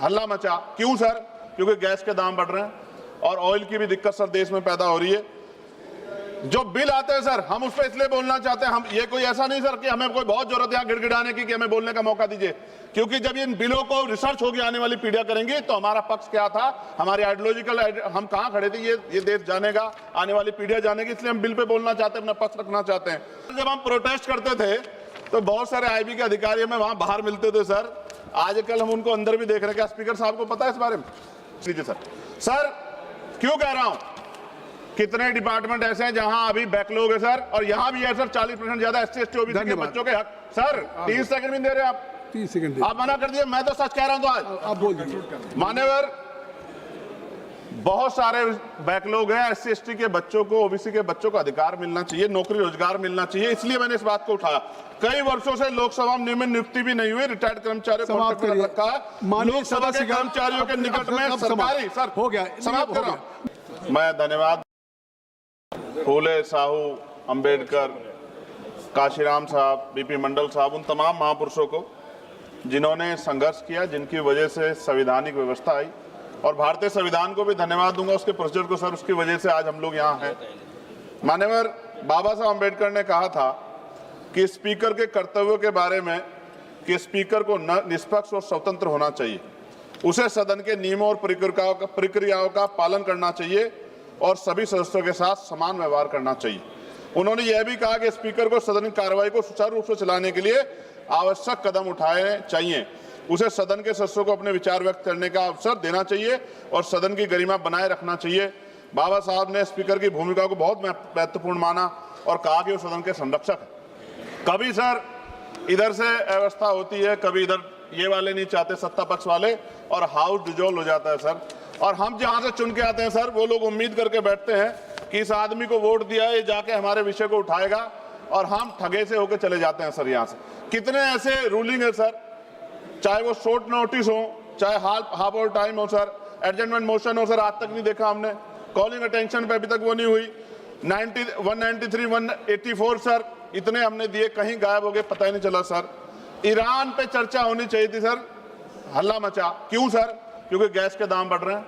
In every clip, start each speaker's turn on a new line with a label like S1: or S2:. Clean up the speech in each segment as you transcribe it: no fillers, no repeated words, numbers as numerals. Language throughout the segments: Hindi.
S1: हल्ला मचा। क्यों सर? क्योंकि गैस के दाम बढ़ रहे हैं और ऑयल की भी दिक्कत सर देश में पैदा हो रही है। जो बिल आते हैं सर, हम उस पर इसलिए बोलना चाहते हैं, हम ये कोई ऐसा नहीं सर कि हमें कोई बहुत जरूरत है यहाँ गिड़गिड़ाने की कि हमें बोलने का मौका दीजिए, क्योंकि जब इन बिलों को रिसर्च होगी आने वाली पीढ़ियां करेंगी तो हमारा पक्ष क्या था, हमारी आइडियोलॉजिकल हम कहां खड़े थे, ये देश जानेगा, आने वाली पीढ़ियां जानेगी। इसलिए हम बिल पे बोलना चाहते हैं, अपना पक्ष रखना चाहते हैं। जब हम प्रोटेस्ट करते थे तो बहुत सारे आईबी के अधिकारी हमें वहां बाहर मिलते थे सर। आजकल हम उनको अंदर भी देख रहे हैं। क्या स्पीकर साहब को पता है इस बारे में? सर क्यों कह रहा हूं, कितने डिपार्टमेंट ऐसे हैं जहां अभी बैकलॉग है सर, और यहां भी है सर 40% ज्यादा SC ST OBC के बच्चों के हक। सर 30 सेकंड भी दे रहे आप,
S2: 30 सेकंड
S1: आप मना कर दिए। मैं तो सच कह रहा हूं। तो आज
S2: आप बोल दीजिए।
S1: मान्यवर, बहुत सारे बैकलॉग हैं। SC ST के बच्चों को, OBC के बच्चों को अधिकार मिलना चाहिए, नौकरी रोजगार मिलना चाहिए, इसलिए मैंने इस बात को उठाया। कई वर्षों से लोकसभा में नियमित नियुक्ति भी नहीं हुई, रिटायर्ड कर्मचारियों को रखा है। लोकसभा के कर्मचारियों के निकट में सरकारी सर
S2: हो गया,
S1: समाप्त कर रहा हूं। मैं धन्यवाद फूले, साहू, अंबेडकर, काशीराम साहब, BP मंडल साहब, उन तमाम महापुरुषों को जिन्होंने संघर्ष किया, जिनकी वजह से संवैधानिक व्यवस्था आई, और भारतीय संविधान को भी धन्यवाद दूंगा, उसके प्रोसीजर को सर, उसकी वजह से आज हम लोग यहाँ हैं। माननीय बाबा साहब अंबेडकर ने कहा था कि स्पीकर के कर्तव्यों के बारे में कि स्पीकर को निष्पक्ष और स्वतंत्र होना चाहिए, उसे सदन के नियमों और प्रक्रियाओं का पालन करना चाहिए और सभी सदस्यों के साथ समान व्यवहार करना चाहिए। उन्होंने यह भी कहा कि स्पीकर को सदन की कार्रवाई को सुचारू रूप से चलाने के लिए आवश्यक कदम उठाने चाहिए, उसे सदन के सदस्यों को अपने विचार व्यक्त करने का अवसर देना चाहिए और सदन की गरिमा बनाए रखना चाहिए। बाबा साहब ने स्पीकर की भूमिका को बहुत महत्वपूर्ण माना और कहा कि वो सदन के संरक्षक है। कभी सर इधर से व्यवस्था होती है, कभी इधर ये वाले नहीं चाहते, सत्ता पक्ष वाले, और हाउस डिजोल्व हो जाता है सर। और हम जहां से चुन के आते हैं सर, वो लोग उम्मीद करके बैठते हैं कि इस आदमी को वोट दिया, ये जाके हमारे विषय को उठाएगा, और हम ठगे से होकर चले जाते हैं सर। यहाँ से कितने ऐसे रूलिंग है सर, चाहे वो शॉर्ट नोटिस हो, चाहे हाफ आवर टाइम हो सर, एडजमेंट मोशन हो सर, आज तक नहीं देखा हमने। कॉलिंग अटेंशन पे अभी तक वो नहीं हुई। 193, 184 सर, इतने हमने दिए, कहीं गायब हो गए, पता ही नहीं चला सर। ईरान पे चर्चा होनी चाहिए थी सर, हल्ला मचा। क्यों सर? क्योंकि गैस के दाम बढ़ रहे हैं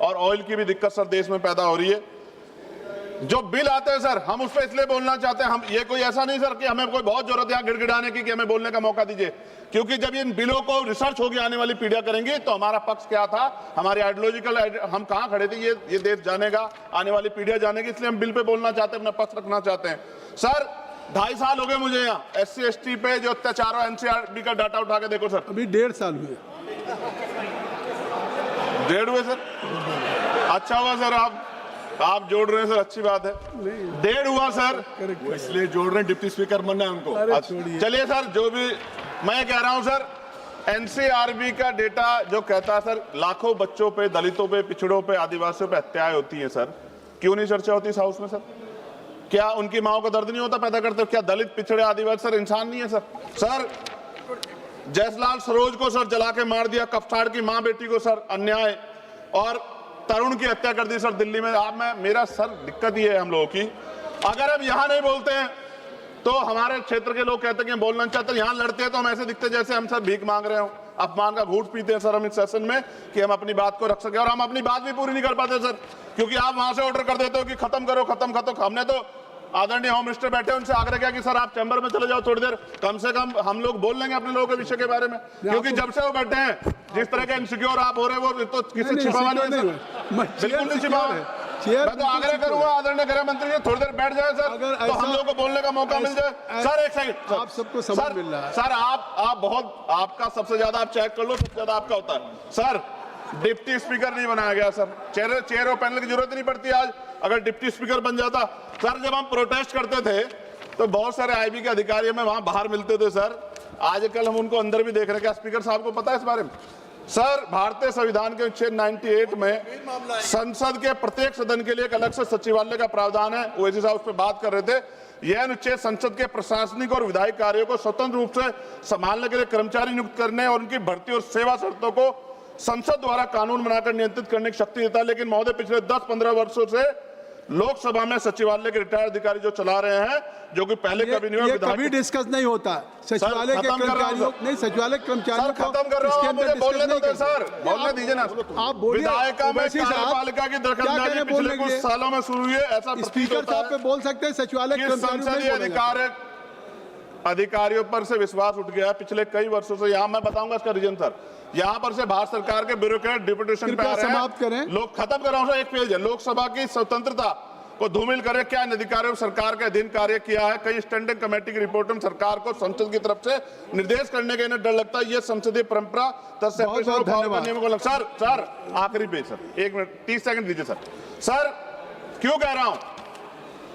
S1: और ऑयल की भी दिक्कत सर देश में पैदा हो रही है। जो बिल आते हैं सर, हम उस पर इसलिए बोलना चाहते हैं, हम ये कोई ऐसा नहीं सर कि हमें कोई बहुत जरूरत है यहाँ गिड़गिड़ाने की कि हमें बोलने का मौका दीजिए, क्योंकि जब इन बिलों को रिसर्च होगी आने वाली पीढ़ियां करेंगी तो हमारा पक्ष क्या था, हमारी आइडियोलॉजिकल हम कहां खड़े थे, ये देश जानेगा, आने वाली पीढ़ियां जानेगी। इसलिए हम बिल पे बोलना चाहते हैं, अपना पक्ष रखना चाहते हैं। सर 2.5 साल हो गए मुझे यहाँ SC ST पे जो अत्याचार हो, NCRB का डाटा उठा के देखो सर,
S2: अभी 1.5 साल हुए।
S1: 1.5 हुए सर? अच्छा हुआ सर, आप जोड़ रहे हैं सर, अच्छी बात है। 1.5 हुआ सर,
S3: इसलिए जोड़ रहे हैं, डिप्टी स्पीकर बनना है उनको।
S1: चलिए सर, जो भी मैं कह रहा हूं सर, NCRB का डेटा जो कहता है सर, लाखों बच्चों पे, दलितों पे, पिछड़ों पे, आदिवासियों पे हत्याएं होती हैं सर। क्यों नहीं चर्चा होती इस हाउस में सर? क्या उनकी माओ का दर्द नहीं होता पैदा करते? क्या दलित, पिछड़े, आदिवासी सर इंसान नहीं है सर? सर जयसलाल सरोज को सर जला के मार दिया, कफ्ताड़ की मां बेटी को सर अन्याय, और तरुण की हत्या कर दी सर दिल्ली में। आप मेरा सर दिक्कत ये है हम लोगों की, अगर हम यहां नहीं बोलते हैं तो हमारे क्षेत्र के लोग कहते हैं कि बोलना चाहते हैं, यहां लड़ते हैं तो हम ऐसे दिखते जैसे हम सर भीख मांग रहे हो, अपमान का घूंट पीते हैं सर हम इस सेशन में कि हम अपनी बात को रख सके, और हम अपनी बात भी पूरी नहीं कर पाते सर, क्योंकि आप वहां से ऑर्डर कर देते हो कि खत्म करो, खत्म। हमने तो आदरणीय होम मिनिस्टर बैठे, उनसे आग्रह किया कि सर आप चैम्बर में चले जाओ थोड़ी देर, कम से कम हम लोग बोल लेंगे अपने लोगों के विषय के बारे में, क्योंकि जब से वो बैठे हैं जिस तरह के इनसिक्योर आप हो रहे हैं वो तो किसी छिपावा नहीं है, बिल्कुल नहीं छिपावा है। मैं तो आग्रह करूंगा आदरणीय गृह मंत्री जी थोड़ी देर बैठ जाए सर, तो हम लोगों को बोलने का मौका मिल जाए। सर एक सेकंड,
S2: आप सबको समय मिल रहा है
S1: सर, आप बहुत, आपका सबसे ज्यादा, आप चेक कर लो, सबसे ज्यादा आपका होता है सर। डिप्टी स्पीकर नहीं बनाया गया सर, चेयर और पैनल की जरूरत नहीं पड़ती आज, अगर डिप्टी स्पीकर बन जाता। सर जब हम प्रोटेस्ट करते थे तो बहुत सारे आईबी के अधिकारी हमें वहां बाहर मिलते थे सर, आजकल हम उनको अंदर भी देख रहे हैं। क्या स्पीकर साहब को पता है इस बारे में? सर भारतीय संविधान के अनुच्छेद 98 में संसद के प्रत्येक सदन के लिए एक अलग से सचिवालय का प्रावधान है। ओवैसी साहब उस पर बात कर रहे थे। यह अनुच्छेद संसद के प्रशासनिक और विधायी कार्यों को स्वतंत्र रूप से संभालने के लिए कर्मचारी नियुक्त करने और उनकी भर्ती और सेवा शर्तों को संसद द्वारा कानून बनाकर नियंत्रित करने की शक्ति देता है। लेकिन महोदय पिछले 10-15 वर्षों से लोकसभा में सचिवालय के रिटायर्ड अधिकारी जो चला रहे हैं, जो कि पहले कभी नहीं हुआ।
S2: ये कभी डिस्कस नहीं होता सचिवालय के
S1: खत्म कर रहा हूं,
S2: कर्मचारियों,
S1: सर।
S2: नहीं सचिवालय के कर्मचारियों
S1: सर,
S2: को
S1: खत्म कर रहा हूं,
S2: इसके
S1: आप
S2: अंदर
S1: मुझे बोलने
S2: discuss
S1: दो
S2: नहीं
S1: सर,
S2: करते।
S1: बोलने दीजिए ना।
S2: आप बोलिए।
S1: विधायिका में
S2: ओवैसी साहब,
S1: कार्यपालिका की
S2: क्या कह
S1: दखलंदाजी
S2: रहे हैं
S1: पिछले
S2: बोलने
S1: कुछ
S2: के लिए?
S1: सालों में शुरू हुई है, ऐसा प्रतीत
S2: स्पीकर
S1: होता
S2: साहब
S1: है
S2: पे बोल सकते हैं, सचिवालय के
S1: कि
S2: कर्मचारियों पे
S1: संसदीय
S2: नहीं बोलेगा।
S1: अधिकारियों पर से विश्वास उठ गया है पिछले कई वर्षों से। यहाँ मैं बताऊंगा इसका रीजन सर। यहाँ पर से भारत सरकार के ब्यूरोक्रेट डिप्यूटेशन पे
S2: कृपया
S1: आ रहे हैं।
S2: समाप्त करें।
S1: लोग खत्म कर रहा हूं सर, एक पेज है। लोकसभा की स्वतंत्रता को धूमिल करे, क्या इन अधिकारियों ने सरकार के अधीन कार्य किया है? कई स्टैंडिंग कमेटी की रिपोर्ट में सरकार को संसद की तरफ से निर्देश करने का इन्हें डर लगता है। ये संसदीय परंपरा
S2: बहुत धन्यवाद।
S1: सर आखिरी पेज सर, 1 मिनट 30 सेकंड दीजिए सर। सर क्यों कह रहा हूं,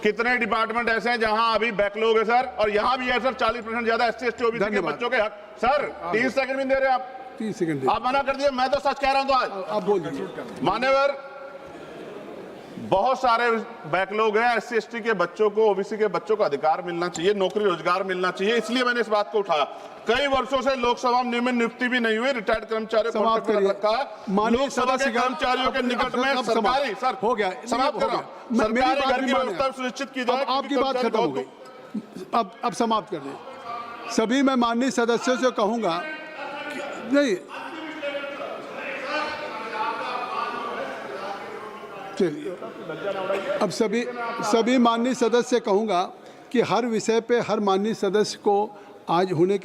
S1: कितने डिपार्टमेंट ऐसे हैं जहां अभी बैकलॉग है सर, और यहां भी है सर 40% ज्यादा SC ST OBC के
S2: धन्यवाद।
S1: बच्चों के हक। सर 30 सेकंड भी नहीं दे रहे आप,
S2: 30 सेकंड
S1: आप मना कर दिए। मैं तो सच कह रहा हूं। तो आज
S2: आप बोल दीजिए।
S1: मान्यवर, बहुत सारे बैकलॉग हैं। SC ST के बच्चों को, OBC के बच्चों को अधिकार मिलना चाहिए, नौकरी रोजगार मिलना चाहिए, इसलिए मैंने इस बात को उठाया। कई वर्षों से लोकसभा में नियमित नियुक्ति भी नहीं हुई, रिटायर्ड कर्मचारियों को
S2: समाप्त
S1: कॉन्ट्रैक्ट
S2: करिए।
S1: रखा है।
S2: माननीय
S1: लोकसभा के
S2: सदस्य
S1: कर्मचारियों के निकट में
S2: अब
S1: सरकारी सर
S2: हो गया,
S1: समाप्त कर रहा हूं। सरकारी
S2: मेरी बात
S1: घर
S2: भी
S1: की
S2: माने।
S1: व्यवस्था सुनिश्चित की जाए।
S2: आपकी बात खत्म हो गई, अब समाप्त कर दें। सभी मैं माननीय सदस्यों से कहूंगा नहीं, चलिए अब सभी माननीय सदस्य से कहूंगा कि हर विषय पे हर माननीय सदस्य को आज होने